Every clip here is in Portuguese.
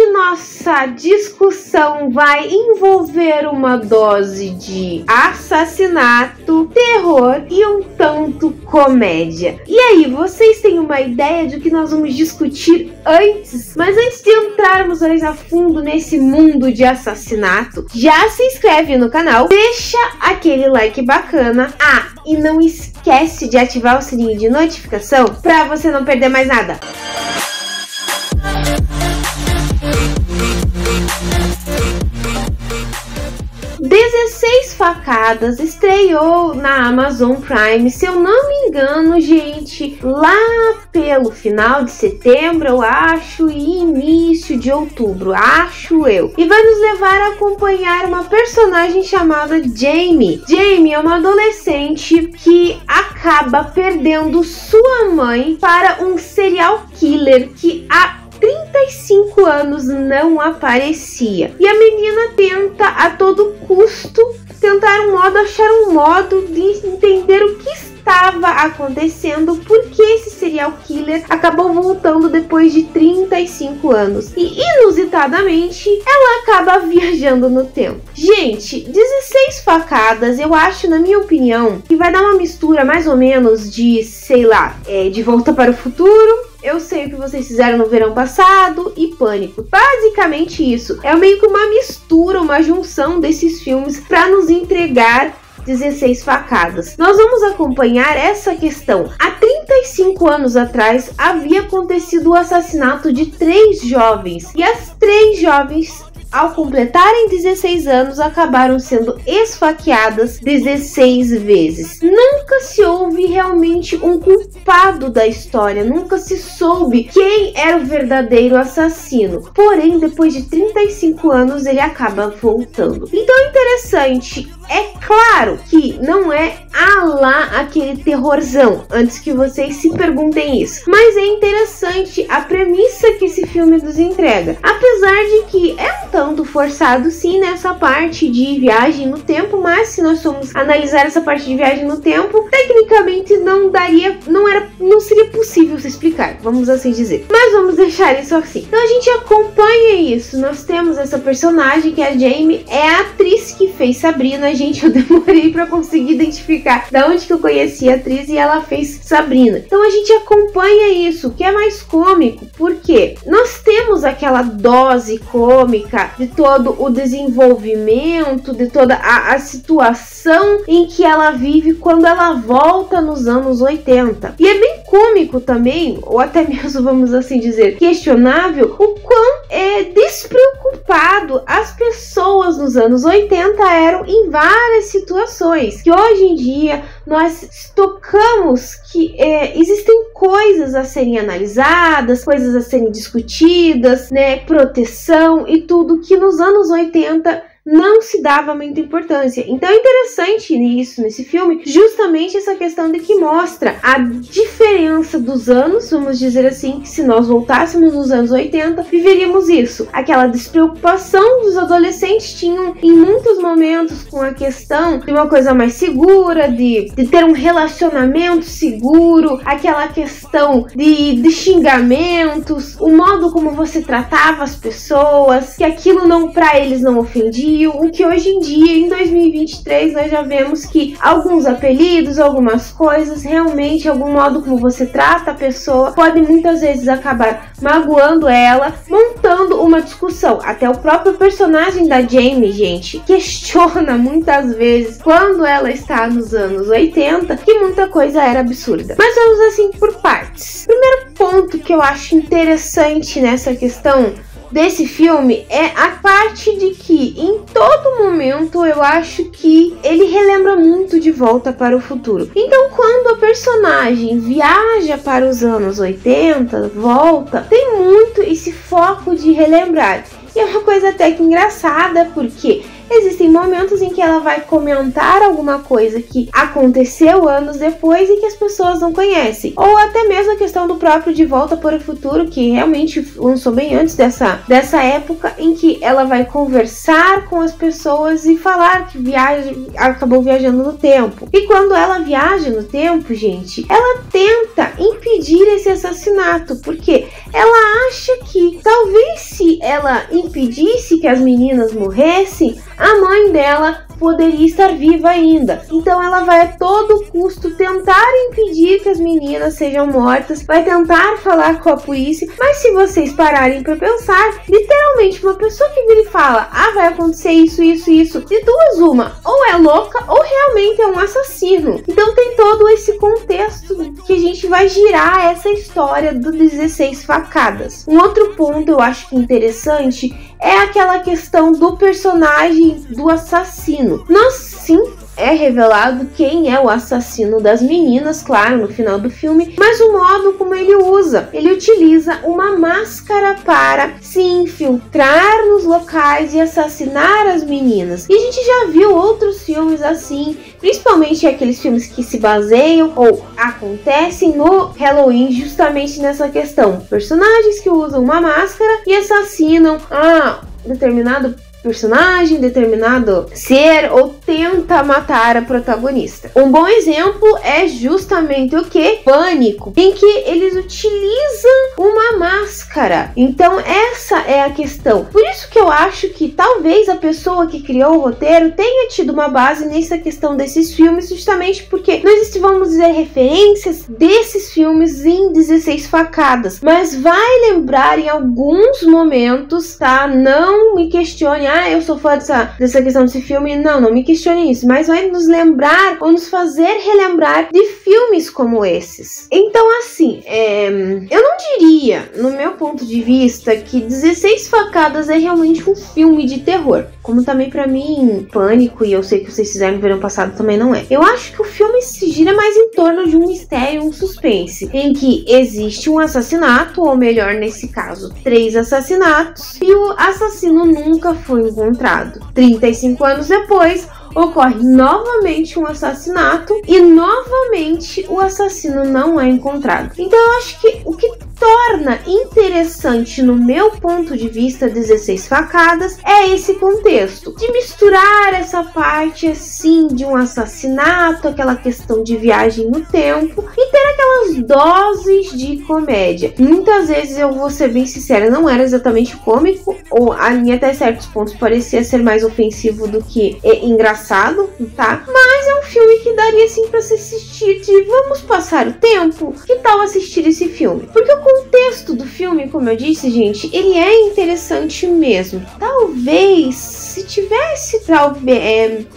hoje nossa discussão vai envolver uma dose de assassinato, terror e um tanto comédia. E aí, vocês têm uma ideia do que nós vamos discutir antes? Mas antes de entrarmos mais a fundo nesse mundo de assassinato, já se inscreve no canal, deixa aquele like bacana. Ah, e não esquece de ativar o sininho de notificação para você não perder mais nada. "16 Facadas" estreou na Amazon Prime, se eu não me engano, gente, lá pelo final de setembro, eu acho, e início de outubro, acho eu. E vai nos levar a acompanhar uma personagem chamada Jamie. Jamie é uma adolescente que acaba perdendo sua mãe para um serial killer que há 35 anos não aparecia. E a menina tenta a todo custo achar um modo de entender o que estava acontecendo, porque esse serial killer acabou voltando depois de 35 anos. E inusitadamente, ela acaba viajando no tempo. Gente, 16 Facadas, eu acho, na minha opinião, que vai dar uma mistura mais ou menos de, sei lá, De Volta para o Futuro, Eu Sei o que Vocês Fizeram no Verão Passado e Pânico. Basicamente isso. É meio que uma mistura, uma junção desses filmes para nos entregar 16 Facadas. Nós vamos acompanhar essa questão. Há 35 anos atrás havia acontecido o assassinato de 3 jovens. E as 3 jovens, ao completarem 16 anos, acabaram sendo esfaqueadas 16 vezes. Nunca se houve realmente um culpado da história, nunca se soube quem era o verdadeiro assassino. Porém, depois de 35 anos, ele acaba voltando. Então é interessante. É claro que não é aquele terrorzão, antes que vocês se perguntem isso. Mas é interessante a premissa que esse filme nos entrega. Apesar de que é um tanto forçado, sim, nessa parte de viagem no tempo, mas se nós formos analisar essa parte de viagem no tempo, tecnicamente não seria possível se explicar, vamos assim dizer. Mas vamos deixar isso assim. Então a gente acompanha isso. Nós temos essa personagem que é a Jamie, é a atriz que fez Sabrina. Gente, eu demorei pra conseguir identificar da onde que eu conheci a atriz, e ela fez Sabrina. Então a gente acompanha isso, que é mais cômico, porque nós temos aquela dose cômica de todo o desenvolvimento, de toda a situação em que ela vive quando ela volta nos anos 80. E é bem cômico também, ou até mesmo, vamos assim dizer, questionável, o quão despreocupado as pessoas nos anos 80 eram em várias situações, que hoje em dia nós tocamos que existem coisas a serem analisadas, coisas a serem discutidas, né, proteção e tudo que nos anos 80 não se dava muita importância. Então é interessante isso nesse filme, justamente essa questão de que mostra a diferença dos anos, vamos dizer assim, que se nós voltássemos nos anos 80, viveríamos isso. Aquela despreocupação dos adolescentes tinham em muitos momentos com a questão de uma coisa mais segura, de ter um relacionamento seguro, aquela questão de xingamentos, o modo como você tratava as pessoas, que aquilo não, para eles, não ofendia. O que hoje em dia, em 2023, nós já vemos que alguns apelidos, algumas coisas, realmente, algum modo como você trata a pessoa, pode muitas vezes acabar magoando ela, montando uma discussão. Até o próprio personagem da Jamie, gente, questiona muitas vezes, quando ela está nos anos 80, que muita coisa era absurda. Mas vamos assim por partes. Primeiro ponto que eu acho interessante nessa questão desse filme é a parte de que em todo momento eu acho que ele relembra muito De Volta para o Futuro. Então quando a personagem viaja para os anos 80, volta, tem muito esse foco de relembrar. E é uma coisa até que engraçada, porque existem momentos em que ela vai comentar alguma coisa que aconteceu anos depois e que as pessoas não conhecem. Ou até mesmo a questão do próprio De Volta para o Futuro, que realmente lançou bem antes dessa época, em que ela vai conversar com as pessoas e falar que acabou viajando no tempo. E quando ela viaja no tempo, gente, ela tenta impedir esse assassinato, porque ela acha que talvez se ela impedisse que as meninas morressem, a mãe dela poderia estar viva ainda. Então ela vai a todo custo tentar impedir que as meninas sejam mortas, vai tentar falar com a polícia, mas se vocês pararem para pensar, literalmente uma pessoa que vira e fala, vai acontecer isso, de duas uma, ou é louca ou realmente é um assassino. Então tem todo esse contexto que a gente vai girar essa história do 16 facadas. Um outro ponto eu acho que interessante é aquela questão do personagem do assassino. Sim, é revelado quem é o assassino das meninas, claro, no final do filme, mas o modo como ele usa. Ele utiliza uma máscara para se infiltrar nos locais e assassinar as meninas. E a gente já viu outros filmes assim, principalmente aqueles filmes que se baseiam ou acontecem no Halloween, justamente nessa questão. Personagens que usam uma máscara e assassinam determinado personagem, determinado ser, ou tenta matar a protagonista. Um bom exemplo é justamente o que? Pânico, em que eles utilizam uma máscara. Então essa é a questão. Por isso que eu acho que talvez a pessoa que criou o roteiro tenha tido uma base nessa questão desses filmes, justamente porque nós vamos dizer referências desses filmes em 16 facadas, mas vai lembrar em alguns momentos, tá? Não me questione, eu sou fã dessa questão desse filme. Não me questione isso, mas vai nos lembrar ou nos fazer relembrar de filmes como esses. Então, assim, eu não diria, no meu ponto de vista, que 16 facadas é realmente um filme de terror. Como também pra mim, Pânico, e eu sei que vocês fizeram no verão passado, também não é. Eu acho que o filme se gira mais em torno de um mistério, um suspense, em que existe um assassinato, ou melhor, nesse caso, 3 assassinatos, e o assassino nunca foi encontrado. 35 anos depois, ocorre novamente um assassinato e novamente o assassino não é encontrado. Então eu acho que o que torna interessante, no meu ponto de vista, 16 facadas é esse contexto de misturar essa parte assim de um assassinato, aquela questão de viagem no tempo e ter aquelas doses de comédia. Muitas vezes, eu vou ser bem sincera, não era exatamente cômico, ou a mim até certos pontos parecia ser mais ofensivo do que engraçado, tá? Mas é um filme que daria assim pra se assistir de vamos passar o tempo? Que tal assistir esse filme? Porque o contexto do filme, como eu disse, gente, ele é interessante mesmo. Talvez se tivesse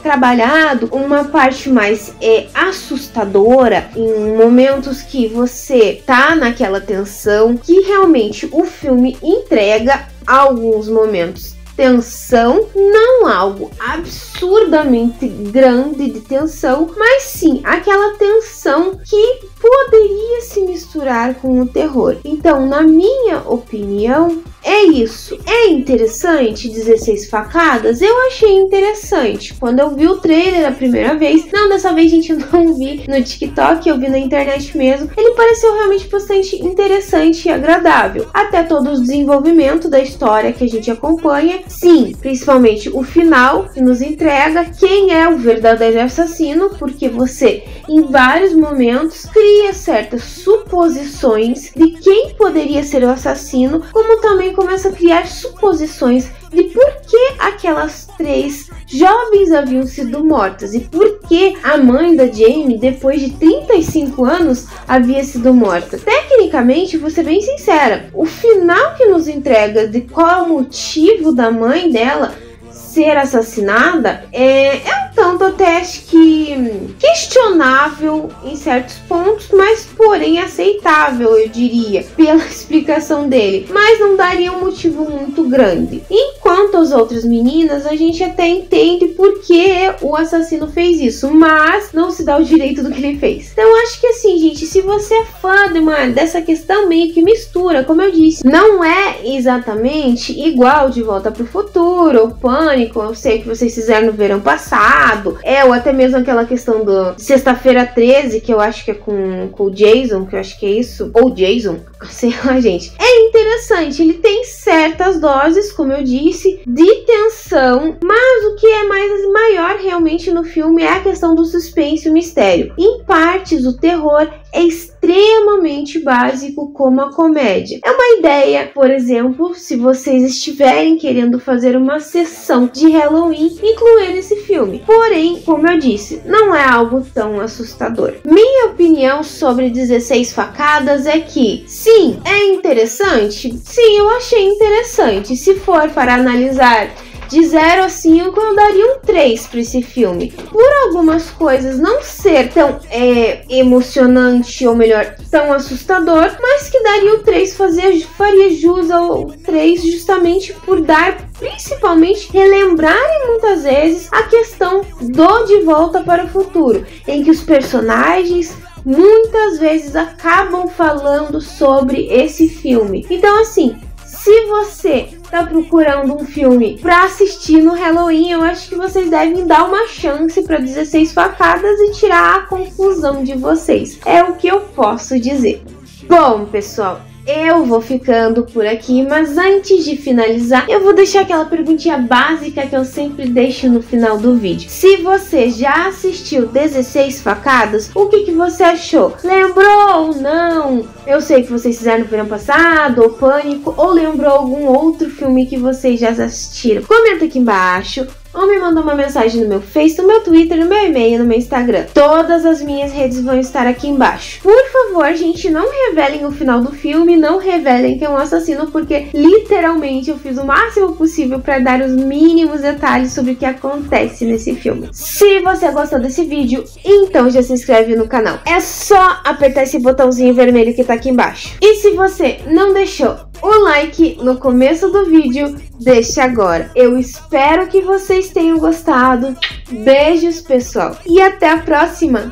trabalhado uma parte mais assustadora, em momentos que você tá naquela tensão, que realmente o filme entrega alguns momentos tensão, não algo absurdamente grande de tensão, mas sim aquela tensão que poderia se misturar com o terror. Então, na minha opinião, é isso. É interessante 16 facadas? Eu achei interessante. Quando eu vi o trailer a primeira vez, não, dessa vez, gente, eu não vi no TikTok, eu vi na internet mesmo, ele pareceu realmente bastante interessante e agradável. Até todo o desenvolvimento da história que a gente acompanha, sim, principalmente o final que nos entrega quem é o verdadeiro assassino, porque você, em vários momentos, cria certas suposições de quem poderia ser o assassino, como também começa a criar suposições de por que aquelas 3 jovens haviam sido mortas e por que a mãe da Jamie, depois de 35 anos, havia sido morta. Tecnicamente, vou ser bem sincera, o final que nos entrega de qual é o motivo da mãe dela ser assassinada é um tanto até acho que questionável em certos pontos, mas porém aceitável, eu diria, pela explicação dele, mas não daria um motivo muito grande. Enquanto as outras meninas, a gente até entende por que o assassino fez isso, mas não se dá o direito do que ele fez. Então acho que assim, gente, se você é fã dessa questão, meio que mistura, como eu disse, não é exatamente igual De Volta pro Futuro, ou Pânico, eu sei que vocês fizeram no verão passado, ou até mesmo aquela questão do Sexta-feira 13, que eu acho que é com o Jason, que eu acho que é isso, ou Jason, sei lá, gente. É interessante, ele tem certas doses, como eu disse, de tensão, mas o que é maior realmente no filme é a questão do suspense e o mistério. Em partes, o terror é extremamente básico como a comédia. É uma ideia, por exemplo, se vocês estiverem querendo fazer uma sessão de Halloween, incluir esse filme. Porém, como eu disse, não é algo tão assustador. Minha opinião sobre 16 facadas é que, sim, é interessante? Sim, eu achei interessante. Se for para analisar de 0 a 5, eu daria um 3 para esse filme. Por algumas coisas não ser tão emocionante, ou melhor, tão assustador, mas que daria o 3, faria jus ao 3 justamente por principalmente relembrarem muitas vezes a questão do De Volta para o Futuro, em que os personagens muitas vezes acabam falando sobre esse filme. Então assim, se você tá procurando um filme pra assistir no Halloween, eu acho que vocês devem dar uma chance pra 16 facadas e tirar a conclusão de vocês. É o que eu posso dizer. Bom, pessoal, eu vou ficando por aqui, mas antes de finalizar, eu vou deixar aquela perguntinha básica que eu sempre deixo no final do vídeo. Se você já assistiu 16 facadas, o que você achou? Lembrou ou não? Eu sei que vocês fizeram no verão passado, ou Pânico, ou lembrou algum outro filme que vocês já assistiram? Comenta aqui embaixo. Ou me manda uma mensagem no meu Face, no meu Twitter, no meu e-mail, no meu Instagram. Todas as minhas redes vão estar aqui embaixo. Por favor, gente, não revelem o final do filme, não revelem que é um assassino, porque literalmente eu fiz o máximo possível para dar os mínimos detalhes sobre o que acontece nesse filme. Se você gostou desse vídeo, então já se inscreve no canal. É só apertar esse botãozinho vermelho que tá aqui embaixo. E se você não deixou o like no começo do vídeo, deixa agora. Eu espero que vocês tenham gostado. Beijos, pessoal, e até a próxima!